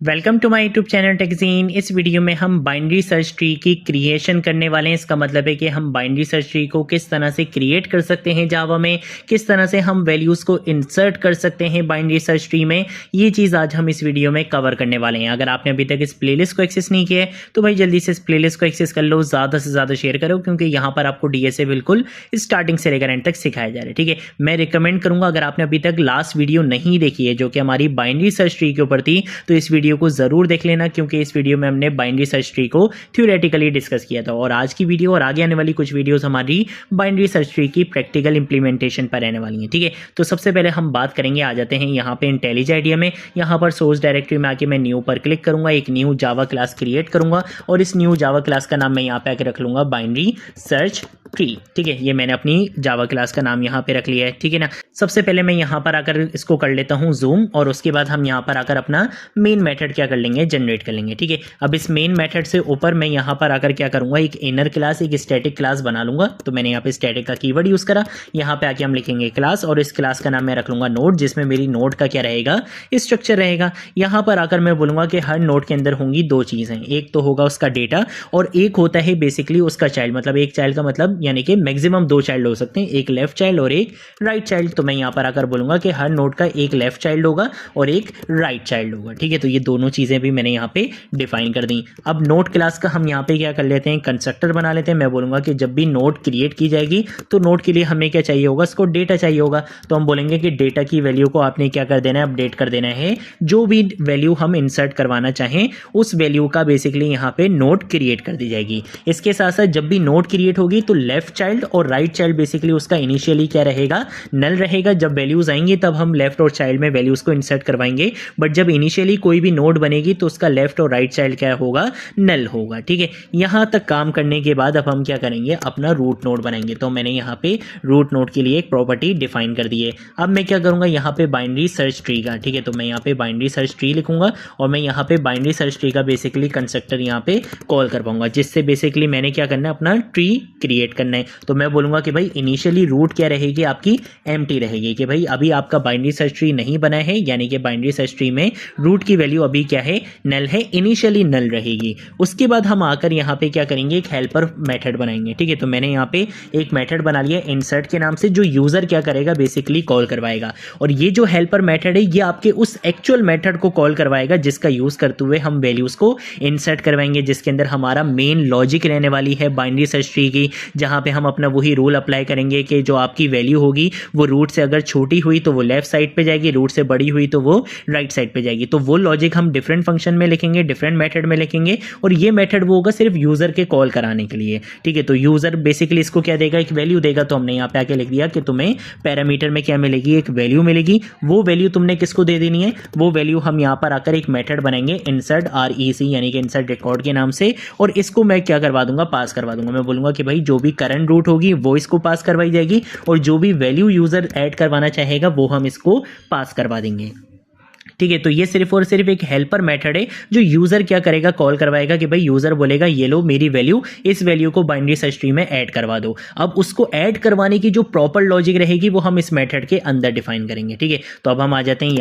Welcome to my YouTube channel TechGene. इस video में हम बाइनरी सर्च ट्री की क्रिएशन करने वाले हैं। इसका मतलब है कि हम बाइनरी सर्च ट्री को किस तरह से क्रिएट कर सकते हैं जावा में, किस तरह से हम वैल्यूज़ को इंसर्ट कर सकते हैं बाइनरी सर्च ट्री में। ये चीज़ आज हम इस वीडियो में कवर करने वाले हैं। अगर आपने अभी तक इस प्लेलिस्ट को एक्सेस नहीं किया है तो भाई जल्दी से इस प्लेलिस्ट को एक्सेस कर लो, ज़्यादा से ज़्यादा शेयर करो, क्योंकि यहाँ पर आपको डीएसए बिल्कुल स्टार्टिंग से लेकर एंड तक सिखाया जा रहा है। ठीक है, मैं रिकमेंड करूँगा अगर आपने अभी तक लास्ट वीडियो नहीं देखी है जो कि हमारी बाइनरी सर्च ट्री के ऊपर थी, तो इस वीडियो को ज़रूर देख लेना, क्योंकि इस वीडियो में हमने बाइनरी सर्च ट्री को थ्योरेटिकली डिस्कस किया था। और आज की वीडियो और आगे आने वाली कुछ वीडियोस हमारी बाइनरी सर्च ट्री की प्रैक्टिकल इंप्लीमेंटेशन पर रहने वाली हैं। ठीक है, तो सबसे पहले हम बात करेंगे, आ जाते हैं यहाँ पे इंटेलिज आइडिया में। यहाँ पर सोर्स डायरेक्टरी में आके मैं न्यू पर क्लिक करूंगा, एक न्यू जावा क्लास क्रिएट करूंगा और इस न्यू जावा क्लास का नाम मैं यहाँ पे आके रख लूंगा बाइनरी सर्च ट्री। ठीक है, ये मैंने अपनी जावा क्लास का नाम यहाँ पे रख लिया है। ठीक है ना, सबसे पहले मैं यहाँ पर आकर इसको कर लेता हूँ जूम, और उसके बाद हम यहाँ पर आकर अपना मेन मेथड क्या कर लेंगे, जनरेट कर लेंगे। ठीक है, अब इस मेन मेथड से ऊपर मैं यहाँ पर आकर क्या करूँगा, एक इनर क्लास, एक स्टैटिक क्लास बना लूंगा। तो मैंने यहाँ पे स्टैटिक का कीवर्ड यूज़ करा, यहाँ पे आके हम लिखेंगे क्लास, और इस क्लास का नाम मैं रख लूंगा नोड, जिसमें मेरी नोड का क्या रहेगा, स्ट्रक्चर रहेगा। यहाँ पर आकर मैं बोलूँगा कि हर नोड के अंदर होंगी दो चीज़ें, एक तो होगा उसका डेटा और एक होता है बेसिकली उसका चाइल्ड। मतलब एक चाइल्ड का मतलब यानी कि मैक्सिमम दो चाइल्ड हो सकते हैं, एक लेफ्ट चाइल्ड और एक राइट चाइल्ड। तो मैं यहाँ पर आकर बोलूँगा कि हर नोड का एक लेफ्ट चाइल्ड होगा और एक राइट चाइल्ड होगा। ठीक है, तो ये दोनों चीज़ें भी मैंने यहाँ पे डिफाइन कर दी। अब नोड क्लास का हम यहाँ पे क्या कर लेते हैं, कंस्ट्रक्टर बना लेते हैं। मैं बोलूँगा कि जब भी नोड क्रिएट की जाएगी तो नोड के लिए हमें क्या चाहिए होगा, इसको डेटा चाहिए होगा। तो हम बोलेंगे कि डेटा की वैल्यू को आपने क्या कर देना है, अपडेट कर देना है। जो भी वैल्यू हम इंसर्ट करवाना चाहें उस वैल्यू का बेसिकली यहाँ पे नोड क्रिएट कर दी जाएगी। इसके साथ साथ जब भी नोड क्रिएट होगी तो लेफ्ट चाइल्ड और राइट चाइल्ड बेसिकली उसका इनिशियली क्या रहेगा, नल रहेगा। जब वैल्यूज आएंगी तब हम लेफ्ट और चाइल्ड में वैल्यूज को इंसर्ट करवाएंगे, बट जब इनिशियली कोई भी नोड बनेगी तो उसका लेफ्ट और राइट चाइल्ड क्या होगा, नल होगा। ठीक है, यहां तक काम करने के बाद अब हम क्या करेंगे, अपना रूट नोड बनाएंगे। तो मैंने यहाँ पे रूट नोड के लिए एक प्रॉपर्टी डिफाइन कर दी है। अब मैं क्या करूंगा, यहाँ पे बाइनरी सर्च ट्री का, ठीक है, तो मैं यहाँ पे बाइनरी सर्च ट्री लिखूंगा और मैं यहाँ पे बाइनरी सर्च ट्री का बेसिकली कंस्ट्रक्टर यहाँ पे कॉल कर पाऊंगा, जिससे बेसिकली मैंने क्या करना है, अपना ट्री क्रिएट करना है। तो मैं बोलूंगा कि भाई इनिशियली रूट क्या रहेगी, आपकी एम्प्टी रहेगी, कि भाई अभी आपका बाइनरी सर्च ट्री नहीं बना है, यानी कि बाइनरी सर्च ट्री में रूट की वैल्यू अभी क्या है, नल है, इनिशियली नल रहेगी। उसके बाद हम आकर यहाँ पे क्या करेंगे, एक हेल्पर मेथड बनाएंगे। ठीक है, तो मैंने यहाँ पे एक मेथड बना लिया इंसर्ट के नाम से, जो यूजर क्या करेगा, बेसिकली कॉल करवाएगा। और ये जो हेल्पर मेथड है ये आपके उस एक्चुअल मेथड को कॉल करवाएगा जिसका यूज करते हुए हम वैल्यूज को इंसर्ट करवाएंगे, जिसके अंदर हमारा मेन लॉजिक रहने वाली है बाइनरी सर्च ट्री की, जहां पे हम अपना वही रूल अप्लाई करेंगे कि जो आपकी वैल्यू होगी वो रूट से अगर छोटी हुई तो वो लेफ्ट साइड पे जाएगी, रूट से बड़ी हुई तो वो राइट साइड पे जाएगी। तो वो लॉजिक हम डिफरेंट फंक्शन में लिखेंगे, डिफरेंट मेथड में लिखेंगे, और ये मेथड वो होगा सिर्फ यूजर के कॉल कराने के लिए। ठीक है, तो यूजर बेसिकली इसको क्या देगा, एक वैल्यू देगा। तो हमने यहाँ पे आके लिख दिया कि तुम्हें पैरामीटर में क्या मिलेगी, एक वैल्यू मिलेगी। वो वैल्यू तुमने किसको दे देनी है, वो वैल्यू हम यहाँ पर आकर एक मेथड बनाएंगे इंसर्ट REC, यानी कि इंसर्ट रिकॉर्ड के नाम से, और इसको मैं क्या करवा दूंगा, पास करवा दूंगा। मैं बोलूंगा कि भाई जो भी करंट रूट होगी वो इसको पास करवाई जाएगी, और जो भी वैल्यू यूजर ऐड करवाना चाहेगा वो हम इसको पास करवा देंगे। ठीक है, तो ये सिर्फ और सिर्फ एक हेल्पर मेथड है जो यूजर क्या करेगा, कॉल करवाएगा कि भाई यूजर बोलेगा ये लो मेरी वैल्यू, इस वैल्यू को बाइनरी सर्च ट्री में ऐड करवा दो। अब उसको ऐड करवाने की जो प्रॉपर लॉजिक रहेगी वो हम इस मेथड के अंदर डिफाइन करेंगे। ठीक है, तो अब हम आ जाते हैं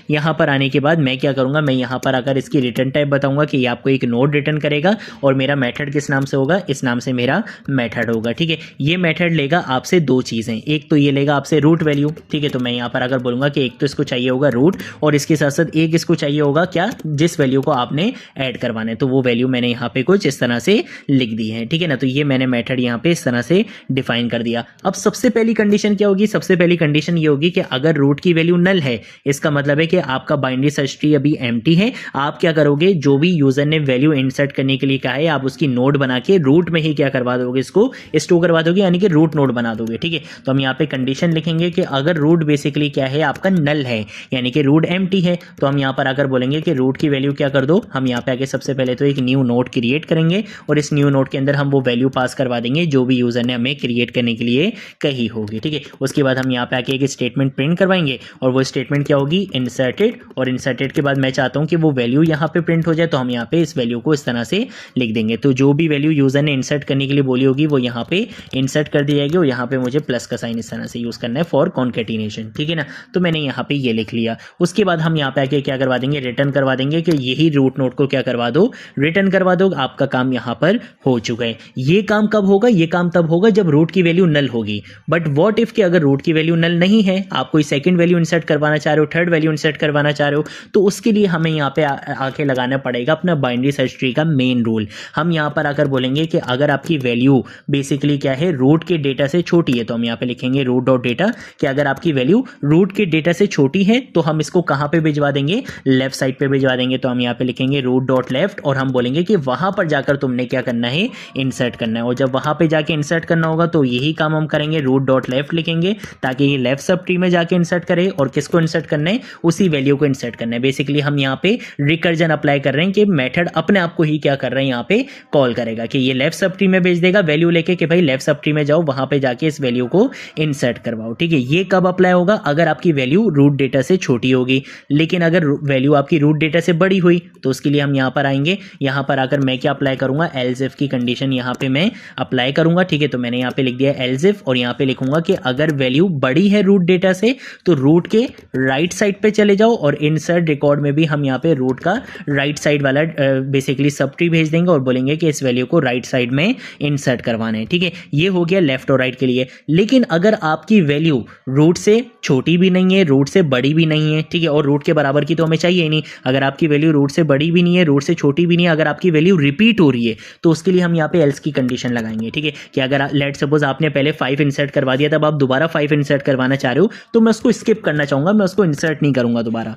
यहाँ पर आने के बाद मैं क्या करूंगा, मैं यहाँ पर आकर इसकी रिटर्न टाइप बताऊंगा कि ये आपको एक नोड रिटर्न करेगा, और मेरा मेथड किस नाम से होगा, इस नाम से मेरा मेथड होगा। ठीक है, ये मेथड लेगा आपसे दो चीजें, एक तो ये लेगा आपसे रूट वैल्यू। ठीक है, तो मैं यहाँ पर अगर बोलूंगा कि एक तो इसको चाहिए होगा रूट, और इसके साथ साथ एक इसको चाहिए होगा क्या, जिस वैल्यू को आपने ऐड करवाना है। तो वो वैल्यू मैंने यहाँ पे कुछ इस तरह से लिख दी है। ठीक है ना, तो ये मैंने मेथड यहाँ पे इस तरह से डिफाइन कर दिया। अब सबसे पहली कंडीशन क्या होगी, सबसे पहली कंडीशन ये होगी कि अगर रूट की वैल्यू नल है, इसका मतलब है कि आपका बाइनरी सर्च ट्री अभी एम्प्टी है। आप क्या करोगे, जो भी यूजर ने वैल्यू इंसर्ट करने के लिए कहा है आप उसकी नोड बना के रूट में ही क्या करवा दोगे, इसको स्टोर करवा दोगे, यानी कि रूट नोड बना दोगे। ठीक है, तो हम यहाँ पे कंडीशन लिखेंगे कि अगर रूट बेसिकली क्या है, आपका नल है, यानी कि रूट एम्प्टी है, तो हम यहाँ पर आकर बोलेंगे कि रूट की वैल्यू क्या कर दो, हम यहाँ पे आके सबसे पहले तो एक न्यू नोड क्रिएट करेंगे, और इस न्यू नोड के अंदर हम वो वैल्यू पास करवा देंगे जो भी यूजर ने हमें क्रिएट करने के लिए कही होगी। ठीक है, उसके बाद हम यहाँ पे आके एक स्टेटमेंट प्रिंट करवाएंगे, और वो स्टेटमेंट क्या होगी, इंसर्टेड, और इंसर्टेड के बाद मैं चाहता हूँ कि वो वैल्यू यहाँ पे प्रिंट हो जाए, तो हम यहाँ पे इस वैल्यू को इस तरह से लिख देंगे। तो जो भी वैल्यू यूजर ने इंसर्ट करने के लिए बोली होगी वो यहाँ पे इंसर्ट कर दी जाएगी, और यहाँ पे मुझे प्लस का साइन इस तरह से यूज करना है फॉर कॉन्केटिनेशन। ठीक है ना, तो मैंने यहाँ पे ये लिख लिया। उसके बाद हम यहाँ पे आके क्या करवा देंगे, रिटर्न करवा देंगे कि यही रूट नोड को क्या करवा दो, रिटर्न करवा दो, आपका काम यहाँ पर हो चुका है। ये काम कब होगा, ये काम तब होगा जब रूट की वैल्यू नल होगी। बट व्हाट इफ कि अगर रूट की वैल्यू नल नहीं है, आप कोई सेकंड वैल्यू इंसर्ट करवाना चाह रहे हो, थर्ड वैल्यू इंसर्ट करवाना चाह रहे हो, तो उसके लिए हमें यहाँ पे आके लगाना पड़ेगा अपना बाइनरी सर्च ट्री का मेन रूल। हम यहाँ पर आकर बोलेंगे कि अगर आपकी वैल्यू बेसिकली क्या है, रूट के डेटा से छोटी है, तो हम यहाँ पे लिखेंगे रूट डॉट डेटा कि अगर आपकी वैल्यू रूट के डेटा से छोटी है तो हम इसको कहाँ पे भिजवा देंगे, लेफ्ट साइड पे भिजवा देंगे। तो हम यहाँ पे लिखेंगे रूट डॉट लेफ्ट और हम बोलेंगे कि वहां पर जाकर तुमने क्या करना है, इंसर्ट करना है। और जब वहां पे जाके इंसर्ट करना होगा तो यही काम हम करेंगे, रूट डॉट लेफ्ट लिखेंगे ताकि ये लेफ्ट सब ट्री में जाके इंसर्ट करे। और किसको इंसर्ट करना है, उसी वैल्यू को इंसर्ट करना है। बेसिकली हम यहाँ पे रिकर्जन अप्लाई कर रहे हैं कि मेथड अपने आप को ही क्या कर रहे हैं, यहाँ पे कॉल करेगा कि ये लेफ्ट सब ट्री में भेज देगा वैल्यू लेके कि भाई लेफ्ट सब ट्री में जाओ, वहां पे जाके इस वैल्यू को इंसर्ट करवाओ। ठीक है, ये कब अप्लाई होगा, अगर आपकी वैल्यू रूट डेटा से छोटी होगी। लेकिन अगर वैल्यू आपकी रूट डेटा से बड़ी हुई तो उसके लिए हम यहाँ पर आएंगे, यहाँ पर आकर मैं क्या अप्लाई करूंगा, एल्स इफ की कंडीशन यहाँ पे मैं अप्लाई करूंगा। ठीक है, तो मैंने यहाँ पे लिख दिया एल्स इफ और यहाँ पे लिखूंगा कि अगर वैल्यू बड़ी है रूट डेटा से तो रूट के राइट साइड पे चले जाओ और इंसर्ट रिकॉर्ड में भी हम यहाँ पे रूट का राइट साइड वाला बेसिकली सब ट्री भेज देंगे और बोलेंगे कि इस वैल्यू को राइट साइड में इंसर्ट करवाना है। ठीक है, ये हो गया लेफ्ट और राइट के लिए। लेकिन अगर आपकी वैल्यू रूट से छोटी भी नहीं है, रूट से बड़ी भी नहीं है, ठीक है, और रूट के बराबर की तो हमें चाहिए ही नहीं, अगर आपकी वैल्यू रूट से बड़ी भी नहीं है, रूट से छोटी भी नहीं है, अगर आपकी वैल्यू रिपीट हो रही है तो उसके लिए हम यहाँ पे एल्स की कंडीशन लगाएंगे। ठीक है, कि अगर लेट सपोज आपने पहले 5 इंसर्ट करवा दिया, तब आप दोबारा 5 इंसर्ट करवाना चाह रहे हो तो मैं उसको स्किप करना चाहूंगा, मैं उसको इंसर्ट नहीं करूंगा दोबारा।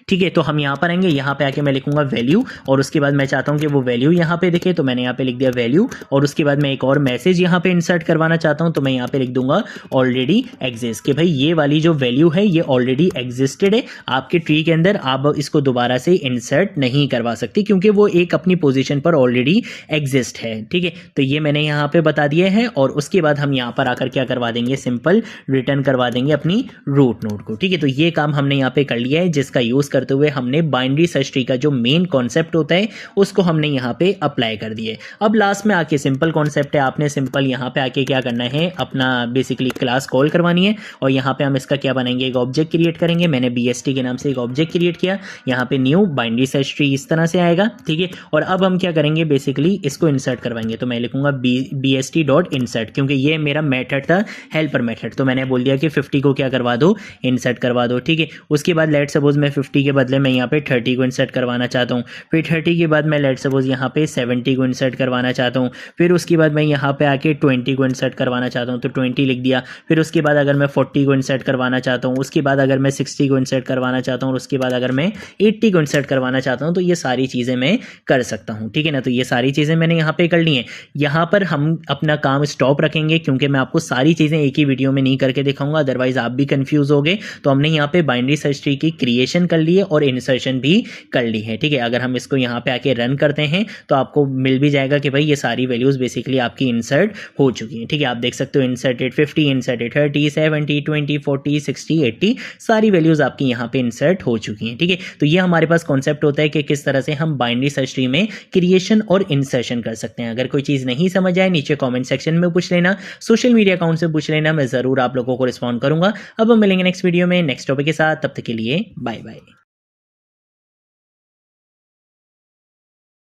ठीक है, तो हम यहाँ पर आएंगे, यहाँ पे आके मैं लिखूंगा वैल्यू और उसके बाद मैं चाहता हूँ कि वो वैल्यू यहाँ पे दिखे, तो मैंने यहाँ पे लिख दिया वैल्यू और उसके बाद मैं एक और मैसेज यहाँ पे इंसर्ट करवाना चाहता हूँ, तो मैं यहाँ पे लिख दूंगा ऑलरेडी एग्जिस्ट, कि भाई ये वाली जो वैल्यू है ये ऑलरेडी एग्जिस्टेड है आपके ट्री के अंदर, आप इसको दोबारा से इंसर्ट नहीं करवा सकते क्योंकि वो एक अपनी पोजिशन पर ऑलरेडी एग्जिस्ट है। ठीक है, तो ये मैंने यहाँ पे बता दिया है और उसके बाद हम यहाँ पर आकर क्या करवा देंगे, सिंपल रिटर्न करवा देंगे अपनी रूट नोड को। ठीक है, तो ये काम हमने यहाँ पे कर लिया है, जिसका यूज करते हुए हमने बाइनरी सर्च ट्री का जो मेन कॉन्सेप्ट होता है उसको हमने यहाँ पे अप्लाई कर दिए। अब लास्ट में आके सिंपल कॉन्सेप्ट है, आपने सिंपल यहाँ पे आके क्या करना है, अपना बेसिकली क्लास कॉल करवानी है और यहाँ पे हम इसका क्या बनाएंगे, एक ऑब्जेक्ट क्रिएट करेंगे। मैंने BST के नाम से एक ऑब्जेक्ट क्रिएट किया, यहाँ पे न्यू बाइनरी सर्च ट्री इस तरह से आएगा। ठीक है, और अब हम क्या करेंगे, बेसिकली इसको इंसर्ट करवाएंगे, तो मैं लिखूंगा BST.insert क्योंकि ये मेरा मेथड था, हेल्पर मेथड, तो मैंने बोल दिया कि 50 को क्या करवा दो, इंसर्ट करवा दो। ठीक है, उसके बाद लेट सपोज मैं 50 के बदले मैं यहाँ पे 30 को इंसर्ट करवाना चाहता हूँ, फिर 30 के बाद मैं लेट सपोज यहाँ पे 70 को इंसर्ट करवाना चाहता हूँ, फिर उसके बाद मैं यहाँ पे आके 20 को इंसर्ट करवाना चाहता हूँ, तो 20 लिख दिया। फिर उसके बाद अगर मैं 40 को इंसर्ट करवाना चाहता हूँ, उसके बाद अगर मैं 60 को इंसर्ट करवाना चाहता हूँ और उसके बाद अगर मैं 80 को इंसर्ट करवाना चाहता हूँ, तो ये सारी चीज़ें मैं कर सकता हूँ। ठीक है ना, तो ये सारी चीज़ें मैंने यहाँ पे कर ली हैं। यहाँ पर हम अपना काम स्टॉप रखेंगे क्योंकि मैं आपको सारी चीज़ें एक ही वीडियो में नहीं करके दिखाऊंगा, अदरवाइज आप भी कंफ्यूज हो गए। तो हमने यहाँ पे बाइनरी सर्च ट्री की क्रिएशन कर ली है और इंसर्शन भी कर ली है। ठीक है, अगर हम इसको यहाँ पे आके रन करते हैं तो आपको मिल भी जाएगा कि भाई ये सारी वैल्यूज बेसिकली आपकी इंसर्ट हो चुकी हैं। ठीक है, आप देख सकते हो इंसर्टेड 50, इंसर्टेड 30, 70, 20, 40, 60, 80 सारी वैल्यूज आपकी यहाँ पे इंसर्ट हो चुकी हैं। ठीक है, तो ये हमारे पास कॉन्सेप्ट होता है कि किस तरह से हम बाइनरी सर्च ट्री में क्रिएशन और इंसर्शन कर सकते हैं। अगर कोई चीज़ नहीं समझ आए नीचे कॉमेंट सेक्शन में पूछ लेना, सोशल मीडिया अकाउंट से पूछ लेना, मैं ज़रूर आप लोगों को रिस्पॉन्ड करूंगा। अब हम मिलेंगे नेक्स्ट वीडियो में नेक्स्ट टॉपिक के साथ, तब तक के लिए बाय बाय।